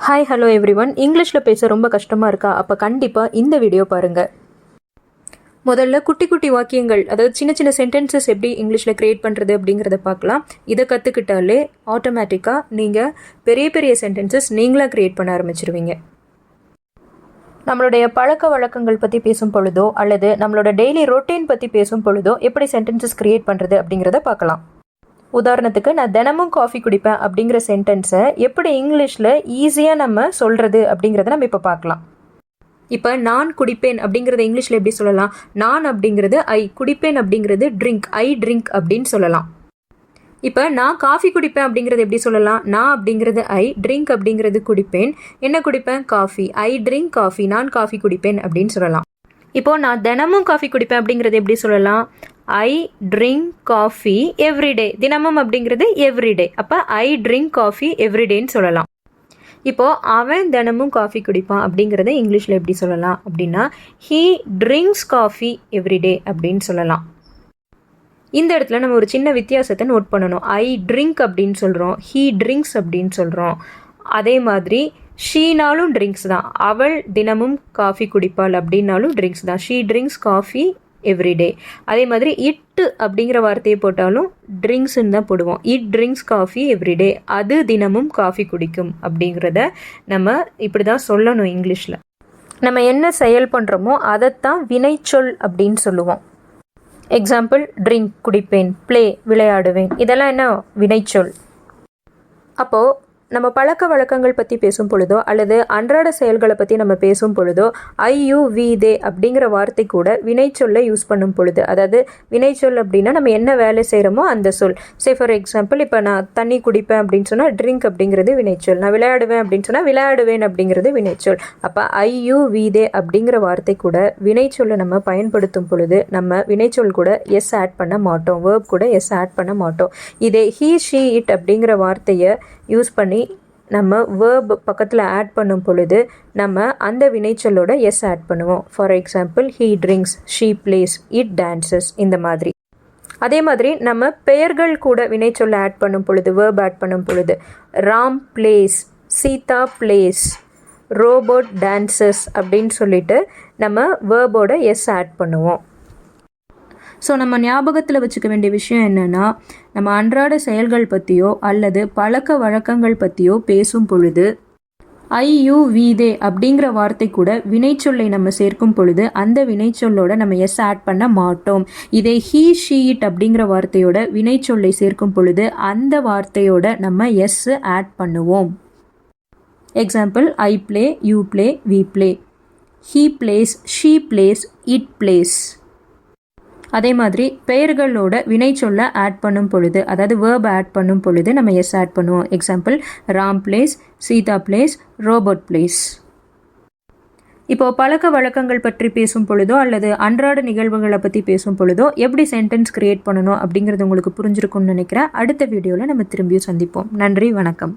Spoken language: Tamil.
Hi hello everyone. இங்கிலீஷில் பேச ரொம்ப கஷ்டமாக இருக்கா? அப்போ கண்டிப்பாக இந்த வீடியோ பாருங்கள். முதல்ல குட்டி குட்டி வாக்கியங்கள், அதாவது சின்ன சின்ன சென்டென்சஸ் எப்படி இங்கிலீஷில் க்ரியேட் பண்ணுறது அப்படிங்கிறத பார்க்கலாம். இதை கற்றுக்கிட்டாலே ஆட்டோமேட்டிக்காக நீங்கள் பெரிய பெரிய சென்டென்சஸ் நீங்களாக க்ரியேட் பண்ண ஆரம்பிச்சிருவீங்க. நம்மளுடைய பழக்க வழக்கங்கள் பற்றி பேசும் பொழுதோ அல்லது நம்மளோட டெய்லி ரொட்டீன் பற்றி பேசும் பொழுதோ எப்படி சென்டென்சஸ் க்ரியேட் பண்ணுறது அப்படிங்கிறத பார்க்கலாம். உதாரணத்துக்கு, நான் தினமும் காஃபி குடிப்பேன் அப்படிங்கிற சென்டென்ஸை எப்படி இங்கிலீஷில் ஈஸியாக நம்ம சொல்கிறது அப்படிங்கிறத நம்ம இப்போ பார்க்கலாம். இப்போ நான் குடிப்பேன் அப்படிங்கிறத இங்கிலீஷில் எப்படி சொல்லலாம்? நான் அப்படிங்கிறது ஐ, குடிப்பேன் அப்படிங்கிறது ட்ரிங்க், ஐ ட்ரிங்க் அப்படின்னு சொல்லலாம். இப்போ நான் காஃபி குடிப்பேன் அப்படிங்கிறது எப்படி சொல்லலாம்? நான் அப்படிங்கிறது ஐ, ட்ரிங்க் அப்படிங்கிறது குடிப்பேன். என்ன குடிப்பேன்? காஃபி. ஐ ட்ரிங்க் காஃபி, நான் காஃபி குடிப்பேன் அப்படின்னு சொல்லலாம். இப்போது நான் தினமும் காஃபி குடிப்பேன் அப்படிங்கிறது எப்படி சொல்லலாம்? ஐ ட்ரிங்க் காஃபி எவ்ரிடே. தினமும் அப்படிங்கிறது எவ்ரிடே. அப்போ ஐ ட்ரிங்க் காஃபி எவ்ரிடேன்னு சொல்லலாம். இப்போது அவன் தினமும் காஃபி குடிப்பான் அப்படிங்கிறத இங்கிலீஷில் எப்படி சொல்லலாம் அப்படின்னா, ஹீ ட்ரிங்க்ஸ் காஃபி எவ்ரிடே அப்படின்னு சொல்லலாம். இந்த இடத்துல நம்ம ஒரு சின்ன வித்தியாசத்தை நோட் பண்ணணும். ஐ ட்ரிங்க் அப்படின்னு சொல்கிறோம், ஹீ ட்ரிங்க்ஸ் அப்படின்னு சொல்கிறோம். அதே மாதிரி ஷீனாலும் ட்ரிங்க்ஸ் தான். அவள் தினமும் காஃபி குடிப்பாள் அப்படின்னாலும் ட்ரிங்க்ஸ் தான். She drinks coffee everyday. அதே மாதிரி இட்டு அப்படிங்கிற வார்த்தையை போட்டாலும் ட்ரிங்க்ஸ்ன்னு தான் போடுவோம். It drinks coffee everyday. அது தினமும் காஃபி குடிக்கும் அப்படிங்கிறத நம்ம இப்படி தான் சொல்லணும் இங்கிலீஷில். நம்ம என்ன செயல் பண்ணுறோமோ அதைத்தான் வினைச்சொல் அப்படின்னு சொல்லுவோம். எக்ஸாம்பிள், ட்ரிங்க் குடிப்பேன், ப்ளே விளையாடுவேன், இதெல்லாம் என்ன வினைச்சொல். அப்போது நம்ம பழக்க வழக்கங்கள் பற்றி பேசும் பொழுதோ அல்லது அன்றாட செயல்களை பற்றி நம்ம பேசும் பொழுதோ ஐ யூ வி தே அப்படிங்கிற வார்த்தை கூட வினைச்சொல்லை யூஸ் பண்ணும் பொழுது, அதாவது வினைச்சொல் அப்படின்னா நம்ம என்ன வேலை செய்கிறோமோ அந்த சொல். சே ஃபார் எக்ஸாம்பிள், இப்போ நான் தண்ணி குடிப்பேன் அப்படின்னு சொன்னால் ட்ரிங்க் அப்படிங்கிறது வினைச்சொல். நான் விளையாடுவேன் அப்படின்னு சொன்னால் விளையாடுவேன் அப்படிங்கிறது வினைச்சொல். அப்போ ஐ யூ வி தே அப்படிங்கிற வார்த்தை கூட வினைச்சொல்லை நம்ம பயன்படுத்தும் பொழுது நம்ம வினைச்சொல் கூட எஸ் ஆட் பண்ண மாட்டோம், வேர்ப் கூட எஸ் ஆட் பண்ண மாட்டோம். இதே ஹீ ஷீ இட் அப்படிங்கிற வார்த்தையை யூஸ் பண்ணி நம்ம வேர்ப் பக்கத்தில் ஆட் பண்ணும் பொழுது நம்ம அந்த வினைச்சொல்லோட எஸ் ஆட் பண்ணுவோம். For example, he drinks, she plays, it dances, இந்த மாதிரி. அதே மாதிரி நம்ம பெயர்கள் கூட வினைச்சொல்ல ஆட் பண்ணும் பொழுது, வேர்ப் ஆட் பண்ணும் பொழுது, Ram plays, Sita plays, robot dances அப்படின்னு சொல்லிட்டு நம்ம வேர்போட எஸ் ஆட் பண்ணுவோம். ஸோ நம்ம ஞாபகத்தில் வச்சுக்க வேண்டிய விஷயம் என்னென்னா, நம்ம அன்றாட செயல்கள் பற்றியோ அல்லது பழக்க வழக்கங்கள் பற்றியோ பேசும் பொழுது ஐ யூ வி தே அப்படிங்கிற வார்த்தை கூட வினைச்சொல்லை நம்ம சேர்க்கும் பொழுது அந்த வினைச்சொல்லோட நம்ம எஸ் ஆட் பண்ண மாட்டோம். இதே ஹீ ஷீ இட் அப்படிங்கிற வார்த்தையோட வினைச்சொல்லை சேர்க்கும் பொழுது அந்த வார்த்தையோட நம்ம எஸ் ஆட் பண்ணுவோம். Example, I play, you play, we play. He plays, she plays, it plays. அதே மாதிரி பெயர்களோட வினைச்சொல்ல ஆட் பண்ணும் பொழுது, அதாவது வேர்ப் ஆட் பண்ணும் பொழுது நம்ம எஸ் ஆட் பண்ணுவோம். Example, Ram plays, Sita plays, robot plays. இப்போது பழக்க வழக்கங்கள் பற்றி பேசும் பொழுதோ அல்லது அன்றாட நிகழ்வுகளை பற்றி பேசும் பொழுதோ எப்படி சென்டென்ஸ் கிரியேட் பண்ணணும் அப்படிங்கிறது உங்களுக்கு புரிஞ்சிருக்கும்னு நினைக்கிறேன். அடுத்த வீடியோவில் நம்ம திரும்பியும் சந்திப்போம். நன்றி, வணக்கம்.